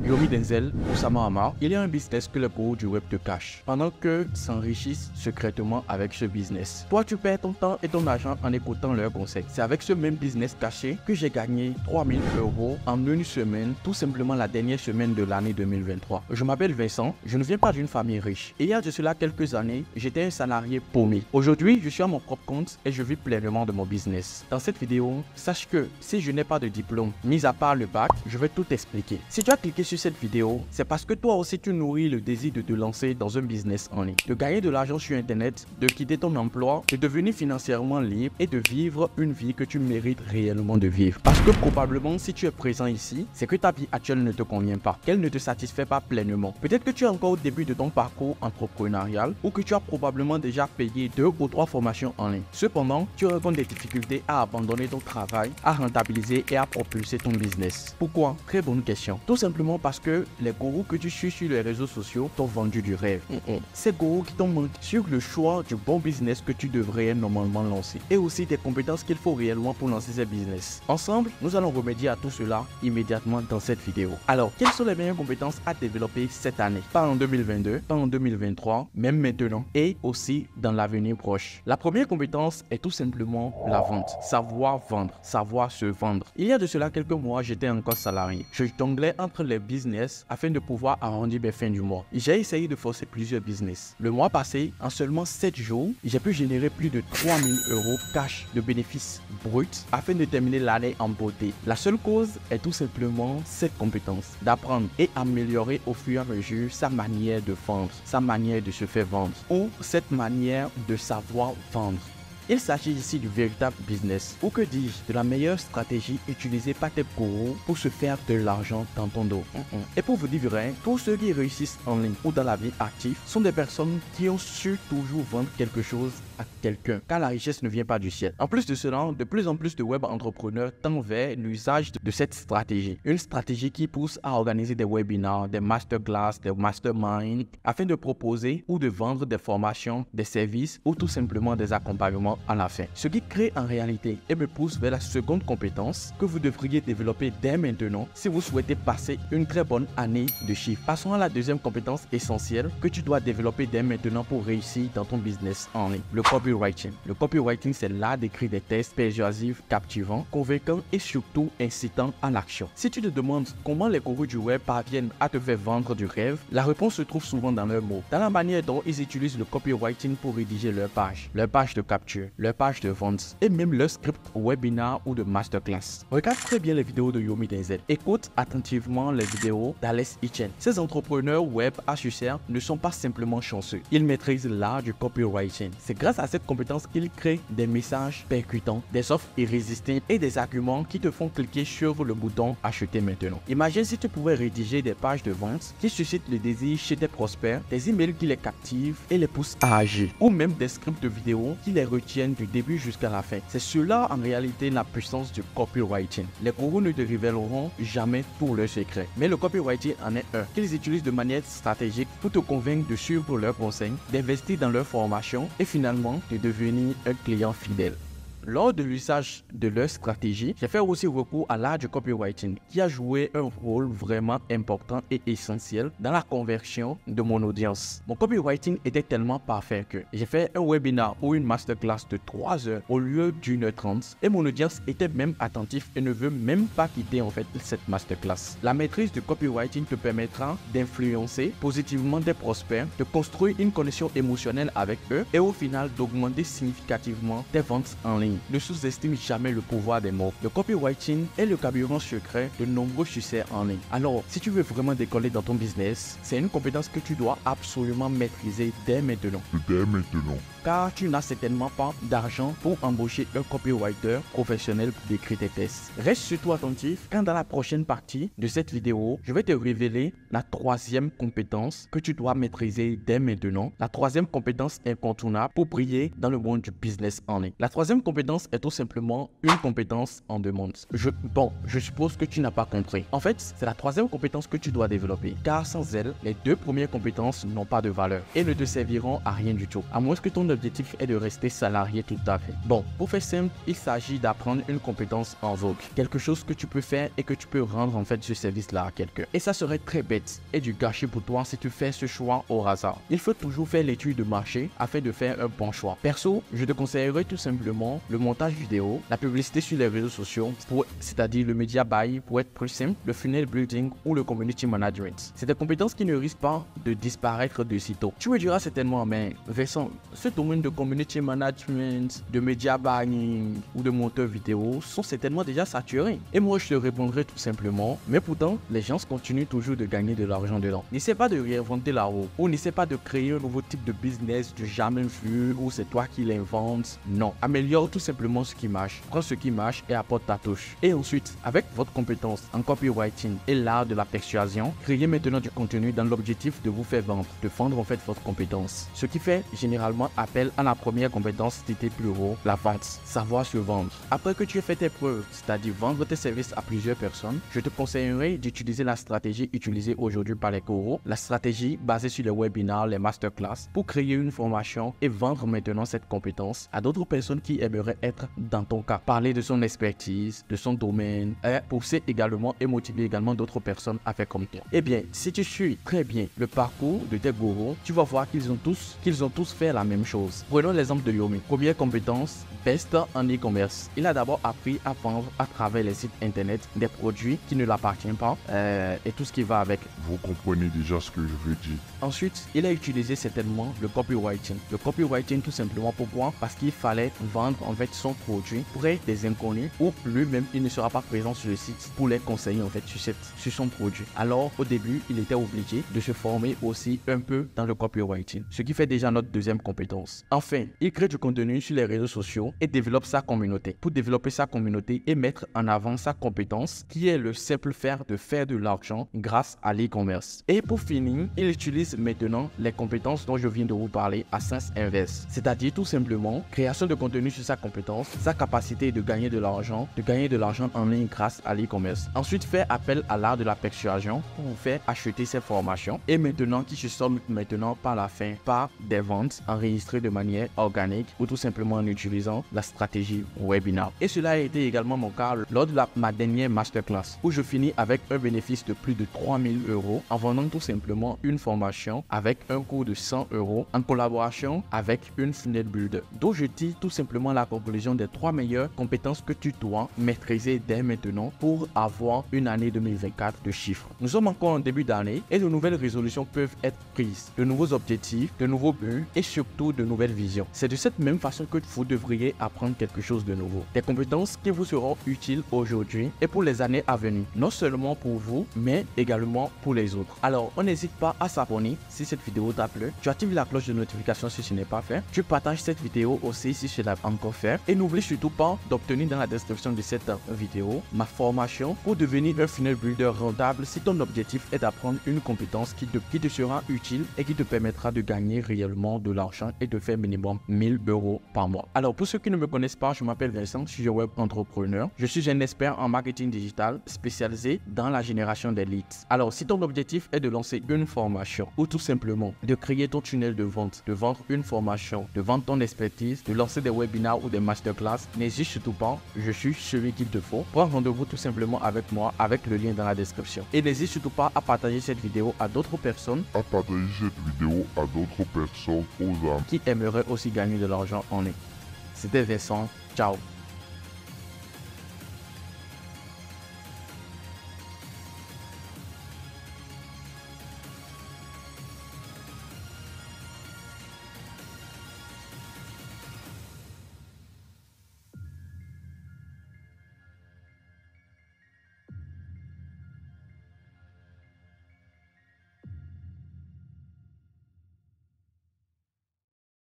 Yomi Denzel, Oussama Hamar, il y a un business que les gourous du web te cachent, pendant qu'eux s'enrichissent secrètement avec ce business. Toi, tu perds ton temps et ton argent en écoutant leurs conseils. C'est avec ce même business caché que j'ai gagné 3000 € en une semaine, tout simplement la dernière semaine de l'année 2023. Je m'appelle Vincent, je ne viens pas d'une famille riche. Et il y a de cela quelques années, j'étais un salarié paumé. Aujourd'hui, je suis à mon propre compte et je vis pleinement de mon business. Dans cette vidéo, sache que si je n'ai pas de diplôme, mis à part le bac, je vais tout expliquer. Si tu as cliqué sur cette vidéo, c'est parce que toi aussi tu nourris le désir de te lancer dans un business en ligne, de gagner de l'argent sur internet, de quitter ton emploi, de devenir financièrement libre et de vivre une vie que tu mérites réellement de vivre. Parce que probablement si tu es présent ici, c'est que ta vie actuelle ne te convient pas, qu'elle ne te satisfait pas pleinement. Peut-être que tu es encore au début de ton parcours entrepreneurial ou que tu as probablement déjà payé 2 ou 3 formations en ligne. Cependant, tu rencontres des difficultés à abandonner ton travail, à rentabiliser et à propulser ton business. Pourquoi? Très bonne question. Tout simplement parce que les gourous que tu suis sur les réseaux sociaux t'ont vendu du rêve. Ces gourous qui t'ont menti sur le choix du bon business que tu devrais normalement lancer et aussi des compétences qu'il faut réellement pour lancer ces business. Ensemble, nous allons remédier à tout cela immédiatement dans cette vidéo. Alors, quelles sont les meilleures compétences à développer cette année? Pas en 2022, pas en 2023, même maintenant et aussi dans l'avenir proche. La première compétence est tout simplement la vente. Savoir vendre, savoir se vendre. Il y a de cela quelques mois, j'étais encore salarié. Je jonglais entre les business afin de pouvoir arrondir mes fins du mois. J'ai essayé de forcer plusieurs business. Le mois passé, en seulement 7 jours, j'ai pu générer plus de 3000 € cash de bénéfices bruts afin de terminer l'année en beauté. La seule cause est tout simplement cette compétence d'apprendre et améliorer au fur et à mesure sa manière de vendre, sa manière de se faire vendre ou cette manière de savoir vendre. Il s'agit ici du véritable business, ou que dis-je, de la meilleure stratégie utilisée par tes gourous pour se faire de l'argent dans ton dos. Et pour vous dire vrai, tous ceux qui réussissent en ligne ou dans la vie active sont des personnes qui ont su toujours vendre quelque chose à quelqu'un, car la richesse ne vient pas du ciel. En plus de cela, de plus en plus de web entrepreneurs tendent vers l'usage de cette stratégie. Une stratégie qui pousse à organiser des webinars, des masterclass, des masterminds, afin de proposer ou de vendre des formations, des services ou tout simplement des accompagnements à la fin. Ce qui crée en réalité et me pousse vers la seconde compétence que vous devriez développer dès maintenant si vous souhaitez passer une très bonne année de chiffres. Passons à la deuxième compétence essentielle que tu dois développer dès maintenant pour réussir dans ton business en ligne, le copywriting. Le copywriting, c'est l'art d'écrire des textes persuasifs, captivants, convaincants et surtout incitant à l'action. Si tu te demandes comment les gourous du web parviennent à te faire vendre du rêve, la réponse se trouve souvent dans leurs mots, dans la manière dont ils utilisent le copywriting pour rédiger leurs pages de capture, leur page de vente et même leur script webinar ou de masterclass. Regarde très bien les vidéos de Yomi Denzel. Écoute attentivement les vidéos d'Alex Hitchens. Ces entrepreneurs web à succès ne sont pas simplement chanceux. Ils maîtrisent l'art du copywriting. C'est grâce à cette compétence qu'ils créent des messages percutants, des offres irrésistibles et des arguments qui te font cliquer sur le bouton acheter maintenant. Imagine si tu pouvais rédiger des pages de vente qui suscitent le désir chez tes prospects, des emails qui les captivent et les poussent à agir, ou même des scripts de vidéos qui les retiennent du début jusqu'à la fin. C'est cela en réalité la puissance du copywriting. Les gourous ne te révéleront jamais tous leurs secrets, mais le copywriting en est un qu'ils utilisent de manière stratégique pour te convaincre de suivre leurs conseils, d'investir dans leur formation et finalement de devenir un client fidèle. Lors de l'usage de leur stratégie, j'ai fait aussi recours à l'art du copywriting qui a joué un rôle vraiment important et essentiel dans la conversion de mon audience. Mon copywriting était tellement parfait que j'ai fait un webinar ou une masterclass de 3 heures au lieu d'1h30 et mon audience était même attentif et ne veut même pas quitter en fait cette masterclass. La maîtrise du copywriting te permettra d'influencer positivement tes prospects, de construire une connexion émotionnelle avec eux et au final d'augmenter significativement tes ventes en ligne. Ne sous-estime jamais le pouvoir des mots. Le copywriting est le carburant secret de nombreux succès en ligne. Alors, si tu veux vraiment décoller dans ton business, c'est une compétence que tu dois absolument maîtriser dès maintenant. Car tu n'as certainement pas d'argent pour embaucher un copywriter professionnel pour décrire tes textes. Reste surtout attentif quand dans la prochaine partie de cette vidéo, je vais te révéler la troisième compétence que tu dois maîtriser dès maintenant. La troisième compétence incontournable pour briller dans le monde du business en ligne. La troisième compétence compétence est tout simplement une compétence en demande. Je suppose que tu n'as pas compris. En fait, c'est la troisième compétence que tu dois développer, car sans elle, les deux premières compétences n'ont pas de valeur et ne te serviront à rien du tout, à moins que ton objectif est de rester salarié tout à fait. Bon, pour faire simple, il s'agit d'apprendre une compétence en vogue, quelque chose que tu peux faire et que tu peux rendre en fait ce service-là à quelqu'un. Et ça serait très bête et du gâchis pour toi si tu fais ce choix au hasard. Il faut toujours faire l'étude de marché afin de faire un bon choix. Perso, je te conseillerais tout simplement le montage vidéo, la publicité sur les réseaux sociaux, c'est-à-dire le media buy pour être plus simple, le funnel building ou le community management. C'est des compétences qui ne risquent pas de disparaître de sitôt. Tu me diras certainement, mais Vincent, ce domaine de community management, de media buying ou de monteur vidéo sont certainement déjà saturés. Et moi, je te répondrai tout simplement, mais pourtant, les gens continuent toujours de gagner de l'argent dedans. N'essaie pas de réinventer la roue ou n'essaie pas de créer un nouveau type de business du jamais vu ou c'est toi qui l'inventes. Non, améliore tout simplement ce qui marche. Prends ce qui marche et apporte ta touche. Et ensuite, avec votre compétence en copywriting et l'art de la persuasion, créez maintenant du contenu dans l'objectif de vous faire vendre, de vendre en fait votre compétence. Ce qui fait généralement appel à la première compétence citée plus haut, la vente, savoir se vendre. Après que tu aies fait tes preuves, c'est-à-dire vendre tes services à plusieurs personnes, je te conseillerais d'utiliser la stratégie utilisée aujourd'hui par les gurus, la stratégie basée sur les webinars, les masterclass, pour créer une formation et vendre maintenant cette compétence à d'autres personnes qui aimeraient être dans ton cas. Parler de son expertise, de son domaine, et pousser également et motiver également d'autres personnes à faire comme toi. Eh bien, si tu suis très bien le parcours de tes gourous, tu vas voir qu'ils ont tous fait la même chose. Prenons l'exemple de Yomi. Première compétence, best en e-commerce. Il a d'abord appris à vendre à travers les sites internet des produits qui ne l'appartiennent pas et tout ce qui va avec. Vous comprenez déjà ce que je veux dire. Ensuite, il a utilisé certainement le copywriting. Le copywriting tout simplement pourquoi? Parce qu'il fallait vendre en fait son produit auprès des inconnus ou lui-même il ne sera pas présent sur le site pour les conseiller en fait sur son produit. Alors au début, il était obligé de se former aussi un peu dans le copywriting, ce qui fait déjà notre deuxième compétence. Enfin, il crée du contenu sur les réseaux sociaux et développe sa communauté. Pour développer sa communauté et mettre en avant sa compétence qui est le simple faire de l'argent grâce à l'e-commerce. Et pour finir, il utilise maintenant les compétences dont je viens de vous parler à sens inverse. C'est-à-dire tout simplement création de contenu sur sa compétence, sa capacité de gagner de l'argent en ligne grâce à l'e-commerce. Ensuite, faire appel à l'art de la persuasion pour vous faire acheter ses formations et maintenant qui se somme maintenant par la fin par des ventes enregistrées de manière organique ou tout simplement en utilisant la stratégie webinar. Et cela a été également mon cas lors de ma dernière masterclass où je finis avec un bénéfice de plus de 3000 € en vendant tout simplement une formation avec un coût de 100 € en collaboration avec une funnel builder. Donc je dis tout simplement la conclusion des 3 meilleures compétences que tu dois maîtriser dès maintenant pour avoir une année 2024 de chiffres. Nous sommes encore en début d'année et de nouvelles résolutions peuvent être prises, de nouveaux objectifs, de nouveaux buts et surtout de nouvelles visions. C'est de cette même façon que vous devriez apprendre quelque chose de nouveau. Des compétences qui vous seront utiles aujourd'hui et pour les années à venir. Non seulement pour vous, mais également pour les autres. Alors, on n'hésite pas à s'abonner si cette vidéo t'a plu. Tu actives la cloche de notification si ce n'est pas fait. Tu partages cette vidéo aussi si ce n'est pas encore fait. Et n'oublie surtout pas d'obtenir dans la description de cette vidéo ma formation pour devenir un funnel builder rentable si ton objectif est d'apprendre une compétence qui te sera utile et qui te permettra de gagner réellement de l'argent et de faire minimum 1000 € par mois. Alors, pour ceux qui ne me connaissent pas, je m'appelle Vincent, je suis un web entrepreneur. Je suis un expert en marketing digital spécialisé dans la génération des leads. Alors, si ton objectif est de lancer une formation ou tout simplement de créer ton tunnel de vente, de vendre une formation, de vendre ton expertise, de lancer des webinars ou des masterclass, n'hésite surtout pas, je suis celui qu'il te faut. Prends rendez-vous tout simplement avec moi avec le lien dans la description. Et n'hésite surtout pas à partager cette vidéo à d'autres personnes aux âmes qui aimeraient aussi gagner de l'argent en ligne. C'était Vincent, ciao.